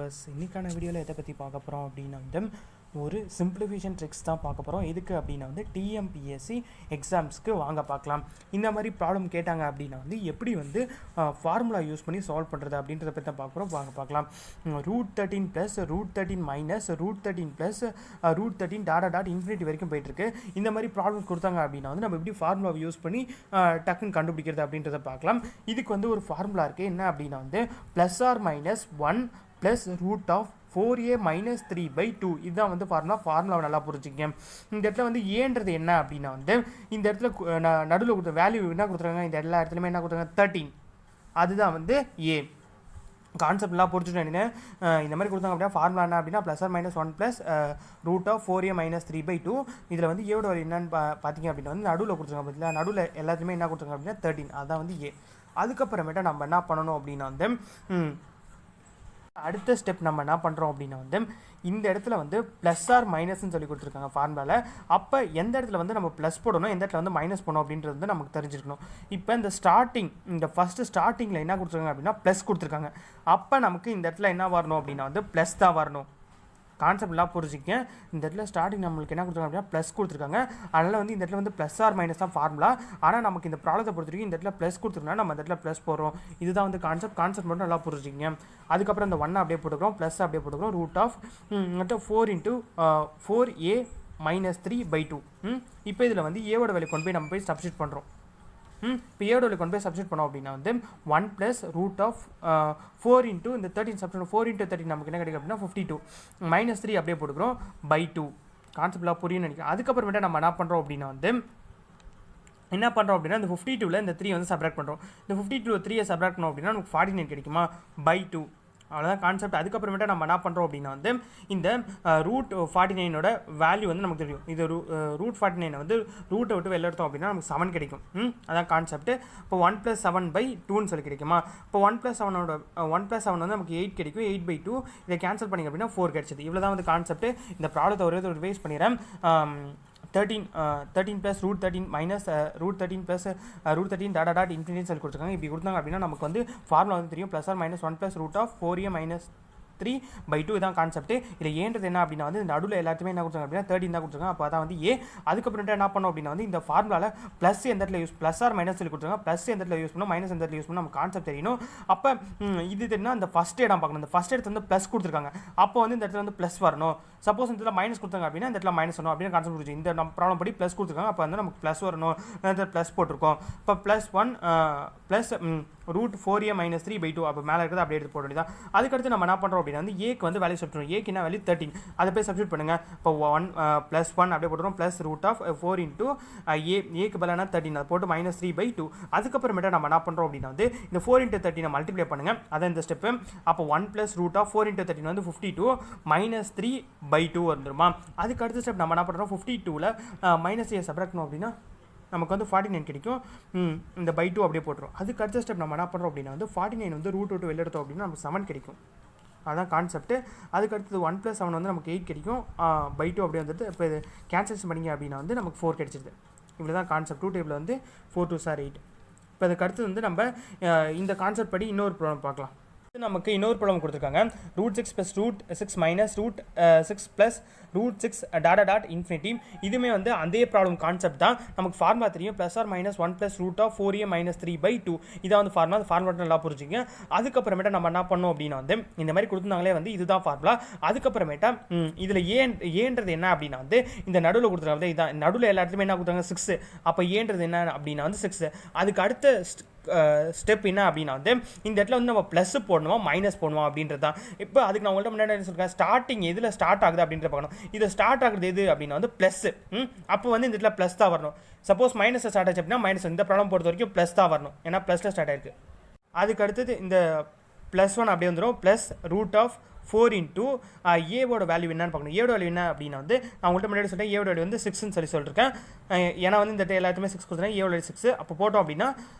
Viewers, இன்றைக்கான வீடியோவில் எதை பற்றி பார்க்க போகிறோம் அப்படின்னா ஒரு சிம்பிளிஃபிகேஷன் ட்ரிக்ஸ் தான் பார்க்க போகிறோம். எதுக்கு அப்படின்னா டிஎம்பிஎஸ்சி எக்ஸாம்ஸ்க்கு வாங்க பார்க்கலாம். இந்த மாதிரி ப்ராப்ளம் கேட்டாங்க அப்படின்னா எப்படி ஃபார்முலா யூஸ் பண்ணி சால்வ் பண்ணுறது அப்படின்றத பற்றி தான் பார்க்க போகிறோம். வாங்க பார்க்கலாம். √13 + √13 - √13 + √13 இன்ஃபினிட்டி வரைக்கும் போயிட்டுருக்கு. இந்த மாதிரி ப்ராப்ளம்ஸ் கொடுத்தாங்க அப்படின்னா நம்ம எப்படி ஃபார்முலாவை யூஸ் பண்ணி டக்குன்னு கண்டுபிடிக்கிறது அப்படின்றத பார்க்கலாம். இதுக்கு ஒரு ஃபார்முலா இருக்குது. என்ன அப்படின்னா +or - 1 + √4a - 3/2. இதுதான் ஃபார்முலாவை நல்லா புரிஞ்சுக்கங்க. இந்த இடத்துல ஏன்றது என்ன அப்படின்னா இந்த இடத்துல நடுவில் கொடுத்த வேல்யூ என்ன கொடுத்துருக்காங்க, இந்த எல்லா இடத்துலையுமே என்ன கொடுத்துருக்காங்க, 13. அதுதான் ஏ. கான்செப்ட்லாம் புரிஞ்சுட்டு இந்த மாதிரி கொடுத்தாங்க அப்படின்னா ஃபார்முலா என்ன அப்படின்னா +or - 1 + √4a - 3/2. இதில் ஏவோட ஒரு என்னன்னு பார்த்தீங்க அப்படின்னா நடுவில் கொடுத்துருக்காங்க. பார்த்தீங்களா, நடுவில் எல்லாத்துலேயுமே என்ன கொடுத்துருக்காங்க அப்படின்னா 13. அதுதான் ஏ. அதுக்கப்புறமேட்டா நம்ம என்ன பண்ணணும் அப்படின்னா அடுத்த ஸ்டெப் நம்ம என்ன பண்ணுறோம் அப்படின்னா இந்த இடத்துல +or - சொல்லி கொடுத்துருக்காங்க ஃபார்முலாவில். அப்போ எந்த இடத்துல நம்ம ப்ளஸ் போடணும், எந்த இடத்துல மைனஸ் பண்ணணும் அப்படின்றது நமக்கு தெரிஞ்சிருக்கணும். இப்போ இந்த ஃபஸ்ட்டு ஸ்டார்டிங்கில் என்ன கொடுத்துருக்காங்க அப்படின்னா ப்ளஸ் கொடுத்துருக்காங்க. அப்போ நமக்கு இந்த இடத்துல என்ன வரணும் அப்படின்னா ப்ளஸ் தான் வரணும். கான்செப்ட்லாம் புரிஞ்சிக்க. இந்த இடத்துல ஸ்டார்டிங் நம்மளுக்கு என்ன கொடுத்துருக்காங்க அப்படின்னா ப்ளஸ் கொடுத்துருக்காங்க. அதனால் இந்த இடத்துல +or - தான் ஃபார்முலா. ஆனால் நமக்கு இந்த ப்ராப்ளத்தை பொறுத்த வரைக்கும் இந்த இடத்துல ப்ளஸ் கொடுத்துருக்கோம்னா நம்ம இந்த இடத்துல ப்ளஸ் போடுறோம். இதுதான் கான்செப்ட் மட்டும் நல்லா புரிஞ்சிங்க. அதுக்கப்புறம் இந்த 1 அப்படியே போட்டுக்கிறோம், ப்ளஸ் அப்படியே போட்டுக்கிறோம். √4 × 4a - 3/2. இப்போ இதில் ஏவோட வேல்யூ கொண்டு போய் நம்ம போய் சப்ஸ்டிட் பண்ணுறோம். இப்போ ஏவோட கொண்டு போய் சப்ஸ்டிட் பண்ணோம் அப்படின்னா 1 + √4 × இந்த 13 சப்ஸ்டிட் 4 × 13 நமக்கு என்ன கிடைக்கும் அப்படின்னா 52 - 3 அப்படியே போட்டுக்கிறோம் /2. கான்செப்ட்லாம் புரியும்னு நினைக்கிறேன். அதுக்கப்புறமேட்டா நம்ம என்ன பண்ணுறோம் அப்படின்னா இந்த 52ல் இந்த 3 சப்ராக்ட் பண்ணுறோம். இந்த 52 3 சப்ராக்ட் பண்ணோம் அப்படின்னா நமக்கு 49 கிடைக்குமா /2. அவ்வளோதான் கான்செப்ட். அதுக்கப்புறமேட்டா நம்ம என்ன பண்ணுறோம் அப்படின்னா இந்த √49 வேல்யூ நமக்கு தெரியும். இது √49 ரூட்டை விட்டு வெளில எடுத்தோம் அப்படின்னா நமக்கு 7 கிடைக்கும். அதான் கான்செப்ட். இப்போ 1 + 7/2 சொல்லி கிடைக்குமா. இப்போ 1 + 7 நமக்கு 8 கிடைக்கும். 8/2 இதை கேன்சல் பண்ணிங்க அப்படின்னா 4 கிடைச்சது. இவ்வளோ தான் கான்செப்ட். இந்த ப்ராப்ளத்தை ஒரே ஒரு ரிவைஸ் பண்ணிடுறேன். 13 + √13 - √13 + √13 இன்ஃபினிட்டி சொல்லி கொடுத்துருக்காங்க. இப்படி கொடுத்தாங்க அப்படின்னா நமக்கு ஃபார்முலா தெரியும். +or - 1 + √4a - 3/2 இதான் கான்செப்ட். இதில் ஏன்றது என்ன அப்படின்னா நடுவில் எல்லாத்தையுமே என்ன கொடுத்தாங்க அப்படின்னா 13 தான் கொடுத்துருக்காங்க. அப்போ அதான் ஏ. அதுக்கப்புறம் என்ன பண்ணோம் அப்படின்னா இந்த ஃபார்முலாவில் ப்ளஸ் எந்த இடத்துல யூஸ் +or - சொல்லி கொடுத்துருக்காங்க. ப்ளஸ் எந்த இடத்துல யூஸ் பண்ணணும், மைனஸ் எந்த இடத்துல யூஸ் பண்ணணும் நம்ம கான்செப்ட் தெரியணும். அப்போ இது தெரியும்னா அந்த ஃபஸ்ட் இடம் பார்க்கணும். இந்த ஃபஸ்ட் இடத்துல ப்ளஸ் கொடுத்துருக்காங்க. அப்போ இந்த இடத்துல ப்ளஸ் வரணும். சப்போஸ் இந்த இடத்துல மைனஸ் கொடுத்தாங்க அப்படின்னா இந்த இடத்துல மைனஸ் வரணும் அப்படின்னு கான்செப்ட் புரிஞ்சு. இந்த நம்ம ப்ராப்ளம் படி ப்ளஸ் கொடுத்துருக்காங்க. அப்போ நமக்கு ப்ளஸ் வரணும். ப்ளஸ் போட்டிருக்கோம். இப்போ +1 + √4a - 3/2. அப்போ மேலே இருக்கிறது அப்படியே எடுத்து போட வேண்டியதான். அதுக்கடுத்து நம்ம என்ன பண்ணுறோம் அப்படின்னா ஏக்கு வேல்யூ சப்ஸ்டிட். ஏக்கு என்ன வேல்யூ 13. அதை போய் சப்ஸ்டிட் பண்ணுங்கள். இப்போ 1 + 1 அப்படியே போட்டுறோம். +√4 × ஏக்கு பதிலாக 13 அதை போட்டு -3/2. அதுக்கப்புறமேட்டா நம்ம என்ன பண்ணுறோம் அப்படின்னா இந்த 4 × 13 மல்டிப்ளை பண்ணுங்கள். அதான் இந்த ஸ்டெப்பு. அப்போ 1 + √4 × 13 52 - 3/2 வந்துருமா. அதுக்கு அடுத்த ஸ்டெப் நம்ம என்ன பண்ணுறோம், 52ல் -3 சப்ராக்ட் பண்ணோம் அப்படின்னா நமக்கு 49 கிடைக்கும். இந்த /2 அப்படியே போட்டுரும். அதுக்கு அடுத்த ஸ்டெப் நம்ம என்ன பண்ணுறோம் அப்படின்னா 49 ரூட் விட்டு வெளில எடுத்தோம் அப்படின்னா நமக்கு 7 கிடைக்கும். அதான் கான்செப்ட். அதுக்கடுத்தது 1 + 7 நமக்கு 8 கிடைக்கும். /2 அப்படியே இப்போ இது கேன்சல்ஸ் பண்ணிங்க அப்படின்னா நமக்கு 4 கிடைச்சிருது. இவ்வளோ தான் கான்செப்ட். 2 table 4 2s are 8. இப்போ அதுக்கு அடுத்து நம்ம இந்த கான்செப்ட் படி இன்னொரு ப்ராப்ளம் பார்க்கலாம். நமக்கு இன்னொரு ப்ராப்ளம் கொடுத்துருக்காங்க. √6 + √6 - √6 + √6 இன்ஃபினிட்டி. இதுவுமே அதே ப்ராப்ளம் கான்செப்ட் தான். நமக்கு ஃபார்முலா தெரியும். +or - 1 + √4a - 3/2. இதான் ஃபார்முலா. அந்த ஃபார்முலா நல்லா புரிஞ்சுங்க. அதுக்கப்புறமேட்டா நம்ம என்ன பண்ணோம் அப்படின்னா இந்த மாதிரி கொடுத்துருந்தாங்களே இதுதான் ஃபார்முலா. அதுக்கப்புறமேட்டா இதில் ஏன்றது என்ன அப்படின்னா இந்த நடுவில் கொடுத்துருக்காங்க. இதான் நடுவில் எல்லா இடத்துலையுமே என்ன கொடுத்தாங்க 6. அப்போ ஏன்றது என்ன அப்படின்னா 6. அதுக்கு அடுத்த ஸ்டெப் என்ன அப்படின்னா இந்த இடத்துல நம்ம ப்ளஸ் போடணுமா மைனஸ் போடணுமா அப்படின்றது தான். இப்போ அதுக்கு நான் உங்கள்கிட்ட முன்னாடி சொல்கிறேன், ஸ்டார்டிங் எதில் ஸ்டார்ட் ஆகுது அப்படின்றத பார்க்கணும். இதை ஸ்டார்ட் ஆகுது எது அப்படின்னா ப்ளஸ். அப்போ இந்த இடத்துல ப்ளஸ் தான் வரணும். சப்போஸ் மைனஸ் ஸ்டார்ட் ஆச்சு அப்படின்னா மைனஸ். இந்த ப்ராப்ளம் பொறுத்த வரைக்கும் ப்ளஸ் தான் வரணும். ஏன்னா ப்ளஸில் ஸ்டார்ட் ஆயிருக்கு. அதுக்கு அடுத்தது இந்த +1 அப்படியே வந்துடும். +√4 × ஏவோட வேல்யூ என்னன்னு பார்க்கணும். ஏவோட வேல்யூ என்ன அப்படின்னா நான் உங்கள்கிட்ட முன்னாடி சொல்லிட்டேன். ஏவோட வேல்யூ 6ன்னு சொல்லியிருக்கேன். ஏன்னா இந்த எல்லாத்துமே 6 கொடுத்துருக்கேன். ஏவோட 6. அப்போ போட்டோம் அப்படின்னா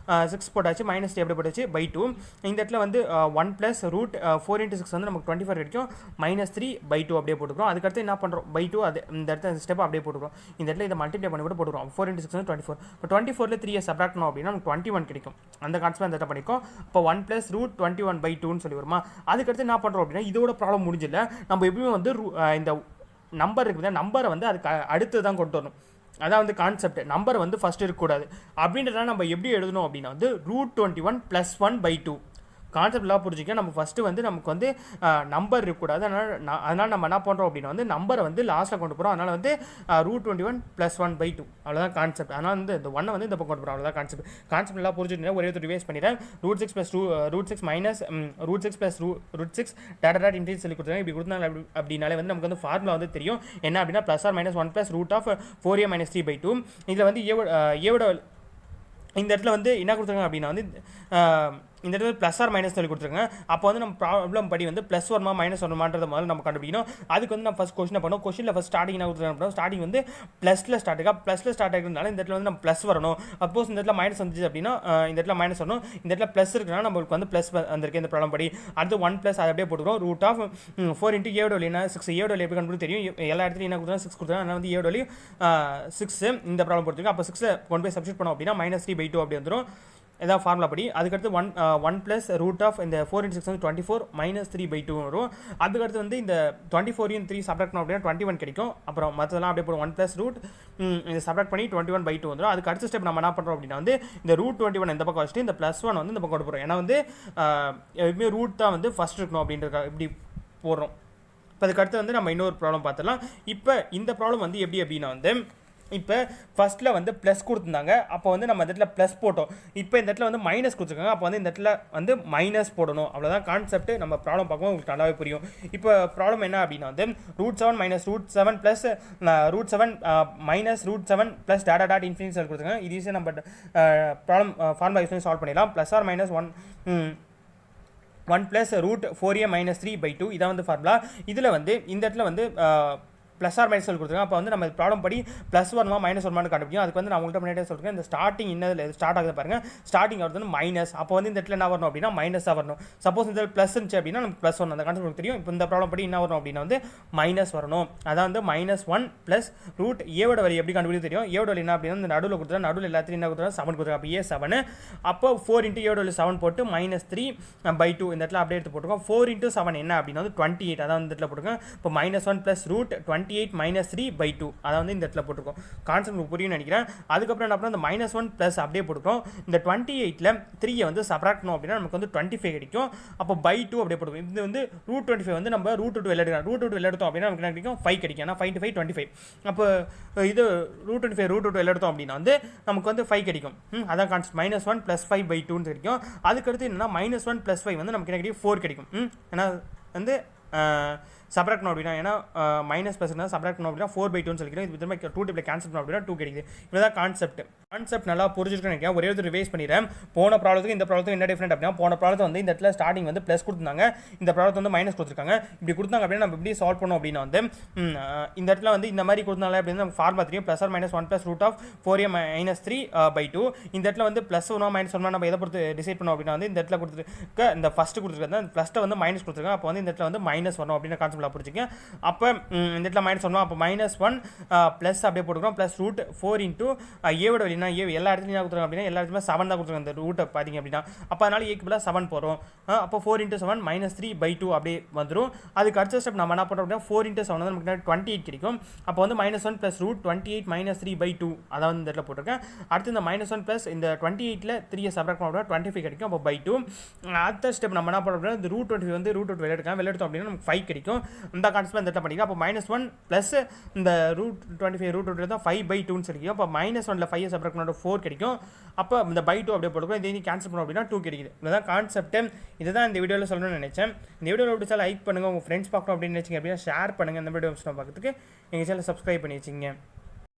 6 போட்டாச்சு. -3 எப்படி போட்டாச்சு /2. இந்த இடத்துல 1 + √4 × 6 நமக்கு 24 கிடைக்கும். -3/2 அப்படியே போட்டுக்கிறோம். அதுக்கடுத்து என்ன பண்ணுறோம் /2 அது இந்த இடத்துல ஸ்டெப் அப்படியே போட்டுக்கிறோம். இந்த இடத்துல இதை மல்டிப்ளை பண்ணி கூட போட்டுக்கிறோம். 4 × 6 24. இப்போ 24ல் 3 சப்ராக்ட் பண்ணோம் அப்படின்னா நமக்கு 21 கிடைக்கும். அந்த கான்செப்ட் அந்த பண்ணிக்கும். இப்போ 1 + √21/2 சொல்லி வருமா. அதுக்கடுத்து என்ன பண்ணுறோம் அப்படின்னா இதோட ப்ராப்ளம் முடிஞ்சில்ல, நம்ம எப்பயுமே வந்து இந்த நம்பர் இருக்குது, நம்பரை வந்து அதுக்கு அடுத்து தான் கொண்டு வரணும். அதான் வந்து கான்செப்ட். நம்பர் வந்து ஃபஸ்ட் இருக்கக்கூடாது. அப்படின்றதுனால நம்ம எப்படி எழுதணும் அப்படின்னா வந்து √21 + 1/2 கான்செப்ட்லாம் புரிஞ்சிக்க. நம்ம ஃபஸ்ட்டு வந்து நமக்கு வந்து நம்பர் இருக்கக்கூடாது. அதனால் நம்ம என்ன பண்ணுறோம் அப்படின்னா வந்து நம்பரை வந்து லாஸ்ட்டில் கொண்டு போகிறோம். அதனால் வந்து √21 + 1/2 அவ்வளோதான் கான்செப்ட். அதனால் வந்து இந்த 1 வந்து இந்த பக்கம் கொண்டு போகிறோம். அவ்வளோதான் கான்செப்ட். கான்செப்ட் எல்லாம் புரிஞ்சுட்டு ஒரே ரிவைஸ் பண்ணிடுறேன். √6 + √6 மைனஸ் √6 + √6 டாட் இன்ஃபினிட்டி சொல்லி கொடுத்தாங்க. இப்படி கொடுத்தாங்க அப்படின்னாலே வந்து நமக்கு வந்து ஃபார்முலா வந்து தெரியும். என்ன அப்படின்னா +or -1 + √4a - 3/2. இதில் வந்து ஏவோட இந்த இடத்துல வந்து என்ன கொடுத்துருக்காங்க அப்படின்னா வந்து இந்த இடத்துல ப்ளஸ் ஆர் மைனஸ் சொல்லி கொடுத்துருங்க. அப்போ வந்து நம்ம ப்ராப்ளம் படி வந்து ப்ளஸ் வருமா மைனஸ் வருமான்றத முதல்ல நம்ம கண்டுபிடிக்கணும். அதுக்கு வந்து நம்ம ஃபஸ்ட் கொஸ்டின் பண்ணோம். கொஸ்டினில் ஃபஸ்ட் ஸ்டார்டிங் என்ன கொடுத்துருக்காங்க, ஸ்டார்டிங் வந்து ப்ளஸில் ஸ்டார்ட் ஆகா. ப்ளஸில் ஸ்டார்ட் ஆகிறதுனால இந்த இடத்துல வந்து நம்ம ப்ளஸ் வரணும். சப்போஸ் இந்த இடத்துல மைனஸ் வந்துச்சு அப்படின்னா இந்த இடத்துல மைனஸ் வரணும். இந்த இடத்துல ப்ளஸ் இருக்குன்னா நம்மளுக்கு வந்து ப்ளஸ் வந்திருக்கு இந்த ப்ராப்ளம் படி. அடுத்து 1 + அதை அப்படியே போட்டுக்கிறோம். √4 × ஏவோட என்ன 6 ஏவோட எப்படி கண்டுபிடிக்கும் தெரியும். எல்லா இடத்துலையும் என்ன கொடுத்தாங்க 6 கொடுத்தாங்க. அதனால் வந்து ஏவோட 6 இந்த ப்ராப்ளம் போட்டுருக்கு. அப்போ 6 கொண்டு போய் சப்ஸ்டிட் பண்ணோம் அப்படின்னா -3/2 அப்படி வந்துடும். இதான் ஃபார்முலா படி. அதுக்கடுத்து 1 + √ இந்த 4 × 6 வந்து 24 -3/2 வரும். அதுக்கடுத்து வந்து இந்த 24 3 சப்ராக்ட் பண்ணோம் அப்படின்னா 21 கிடைக்கும். அப்புறம் மற்றதெல்லாம் அப்படியே போடும். 1 + இதை சப்ராக்ட் பண்ணி 21/2 வந்துடும். அதுக்கு அடுத்த ஸ்டெப் நம்ம என்ன பண்ணுறோம் அப்படின்னா வந்து இந்த √21 இந்த பக்கம் வச்சுட்டு இந்த +1 வந்து இந்த பக்கம் கொண்டு போகிறோம். ஏன்னா வந்து எப்பவுமே ரூட் தான் வந்து ஃபஸ்ட் இருக்கணும் அப்படின்றத இப்படி போடுறோம். இப்போ அதுக்கடுத்து வந்து நம்ம இன்னொரு ப்ராப்ளம் பார்த்துடலாம். இப்போ இந்த ப்ராப்ளம் வந்து எப்படி அப்படின்னா வந்து இப்போ ஃபஸ்ட்டில் வந்து ப்ளஸ் கொடுத்துருந்தாங்க. அப்போ வந்து நம்ம இந்த இடத்துல ப்ளஸ் போட்டோம். இப்போ இந்த இடத்துல வந்து மைனஸ் கொடுத்துருக்காங்க. அப்போ வந்து இந்த இடத்துல வந்து மைனஸ் போடணும். அவ்வளோதான் கான்செப்ட். நம்ம ப்ராப்ளம் பார்க்கும்போது உங்களுக்கு நல்லாவே புரியும். இப்போ ப்ராப்ளம் என்ன அப்படின்னா வந்து √7 - √7 + √7 -√7 + டாட் இன்ஃபினிட்டி கொடுத்துருக்காங்க. இது ஈஸியாக நம்ம ப்ராப்ளம் ஃபார்முலா யூஸ் பண்ணி சால்வ் பண்ணிடலாம். +or -1 + √4a - 3/2 இதான் வந்து ஃபார்முலா. இதில் வந்து இந்த இடத்துல வந்து ப்ளஸ் ஆர் மைனஸ் சொல்லி கொடுத்துருங்க. அப்போ வந்து நம்ம ப்ராப்ளம் படி ப்ளஸ் வருமா மைனஸ் வருமானு கண்டுபிடிக்கும். அதுக்கு வந்து நான் உங்கள்கிட்ட முன்னாடியே சொல்லிருக்கேன். இந்த ஸ்டார்டிங் இன்னதில் ஸ்டார்ட் ஆகுது பாருங்கள். ஸ்டார்டிங் ஆகுது வந்து மைனஸ். அப்போ வந்து இந்த இடத்துல என்ன வரணும் அப்படின்னா மைனஸாக வரணும். சப்போஸ் இந்த ப்ளஸ் இருந்துச்சு அப்படின்னா நமக்கு ப்ளஸ் வரணும். அந்த கான்செப்ட் தெரியும். இப்போ இந்த ப்ராப்ளம் படி என்ன வரும் அப்படின்னா வந்து மைனஸ் வரணும். அதான் வந்து -1 + √ஏவோட வழி எப்படி கண்டுபிடிக்க தெரியும். ஏவோட வழி என்ன அப்படின்னா இந்த நடுவில் கொடுத்துருக்கா. நடுவில் எல்லாத்தையும் என்ன கொடுத்துருக்கா 7 கொடுத்துருக்கா. அப்போ A7. அப்போ 4 × ஏவோட வழி 7 போட்டு -3/2 இந்த இடத்துல அப்படியே எடுத்து போட்டுருக்கோம். 4 × 7 என்ன அப்படின்னா வந்து 28. அதான் இந்த இடத்துல போட்டுருக்கோம். இப்போ -1 + √28 - 3/2 அதை வந்து இந்த இடத்துல போட்டுருக்கோம். கான்செப்ட் புரியும் நினைக்கிறேன். அதுக்கப்புறம் என்ன பண்ணோம், இந்த -1 + அப்படியே போட்டுருக்கோம். இந்த 28ல் 3 வந்து சப்ராக்ட் பண்ணோம் அப்படின்னா நமக்கு வந்து 25 கிடைக்கும். அப்போ /2 அப்படியே போட்டுருக்கோம். இது வந்து √25 வந்து நம்ம √2 வெளில எடுக்கலாம். √2 எடுத்தோம் அப்படின்னா நமக்கு என்ன கிடைக்கும் 5 கிடைக்கும். ஏன்னா 5 × 5 25. அப்போ இது √25 √2 எடுத்தோம் அப்படின்னா வந்து நமக்கு வந்து 5 கிடைக்கும். அதான் கான்செப்ட். -1 + 5/2 கிடைக்கும். அதுக்கடுத்து என்னன்னா -1 + 5 வந்து நமக்கு என்ன கிடைக்கும் 4 கிடைக்கும். ஏன்னா வந்து சப்ராக்ட் பண்ணோம் அப்படின்னா ஏன்னா மைனஸ் ப்ளஸ் சப்ராக்ட் பண்ணோம் அப்படின்னா 4/2 சொல்லிக்கிறோம். இது திரும்ப 2 டைப்பில் கேன்சல் பண்ணோம் அப்படின்னா 2 கிடைக்குது. இதுதான் கான்செப்ட் நல்லா புரிஞ்சுட்டு நினைக்கிறேன். ஒரே ஒரு ரிவைஸ் பண்ணிடுறேன். போன ப்ராப்ளத்துக்கு இந்த ப்ராப்ளத்துக்கு என்ன டிஃப்ரெண்ட் அப்படின்னா போன ப்ராப்ளத்தை வந்து இந்த இடத்துல ஸ்டார்டிங் வந்து ப்ளஸ் கொடுத்துருந்தாங்க. இந்த ப்ராப்ளத்தை வந்து மைனஸ் கொடுத்துருக்காங்க. இப்படி கொடுத்தாங்க அப்படின்னா நம்ம எப்படி சால்வ் பண்ணோம் அப்படின்னா வந்து இந்த இடத்துல வந்து இந்த மாதிரி கொடுத்தாங்க அப்படின்னா நம்ம ஃபார்முலா தெரியும். +or -1 + √4a - 3/2. இந்த இடத்துல வந்து ப்ளஸ் ஒன்றா மைனஸ் ஒன்றா நம்ம எதை பொறுத்து டிசைட் பண்ணோம் அப்படின்னா வந்து இந்த இடத்துல கொடுத்துருக்க இந்த ஃபஸ்ட்டு கொடுத்துருக்காங்க. இந்த ப்ளஸ்ட்டை வந்து மைனஸ் கொடுத்துருக்காங்க. அப்போ வந்து இந்த இடத்துல வந்து மைனஸ் வரணும் அப்படின்னு கான்செப்ட் புரிஞ்சுங்க. அப்போ இந்த இடத்துல மைனஸ் வரணும். அப்போ -1 ப்ளஸ் அப்படியே போட்டுக்கிறோம். +√4 × ஏவோட வழினா ஏ எல்லா இடத்துலையும் கொடுத்துருக்காங்க அப்படின்னா எல்லா இடத்துலையும் 7 தான் கொடுத்துருக்காங்க. இந்த ரூட்டை பார்த்தீங்க அப்படின்னா அப்போ அதனால ஏக்கு பதிலாக 7 போகிறோம். அப்போ 4 × 7 -3/2 அப்படியே வந்துடும். அதுக்கு அடுத்த ஸ்டெப் நம்ம என்ன பண்ணுறோம் அப்படின்னா 4 × 7 வந்து நமக்கு 28 கிடைக்கும். அப்போ வந்து -1 + √28 - 3/2 அதான் வந்து இந்த இடத்துல போட்டிருக்கேன். அடுத்து இந்த -1 + இந்த 28ல் 3 சப்ராக்ட் பண்ணோம் அப்படின்னா 25 கிடைக்கும். அப்போ /2. அடுத்த ஸ்டெப் நம்ம என்ன பண்ணுறோம் அப்படின்னா இந்த √25 வந்து √2 வெளில எடுத்தோம் அப்படின்னா நமக்கு 5 கிடைக்கும். இந்த கான்செப்ட் இந்த இடத்துல பண்ணிக்கலாம். அப்போ -1 + இந்த √25 √2 தான் 5/2 கிடைக்கும். அப்போ -1ல் 5 சப்ராக்ட் பண்ணோம் 4 கிடைக்கும். அப்போ இந்த /2 அப்படியே போட்டுக்கோ. இதை கேன்சல் பண்ணோம் அப்படின்னா 2 கிடைக்குது. இதுதான் கான்செப்ட். இதுதான் இந்த வீடியோவில் சொல்லணும்னு நினைச்சேன். இந்த வீடியோவில் பிடிச்சா லைக் பண்ணுங்கள். உங்கள் ஃப்ரெண்ட்ஸ் பார்க்கணும் அப்படின்னு நினைச்சிங்க அப்படின்னா ஷேர் பண்ணுங்கள். இந்த வீடியோ பார்க்கறதுக்கு எங்கள் சேனல் சப்ஸ்கிரைப் பண்ணி வச்சுங்க.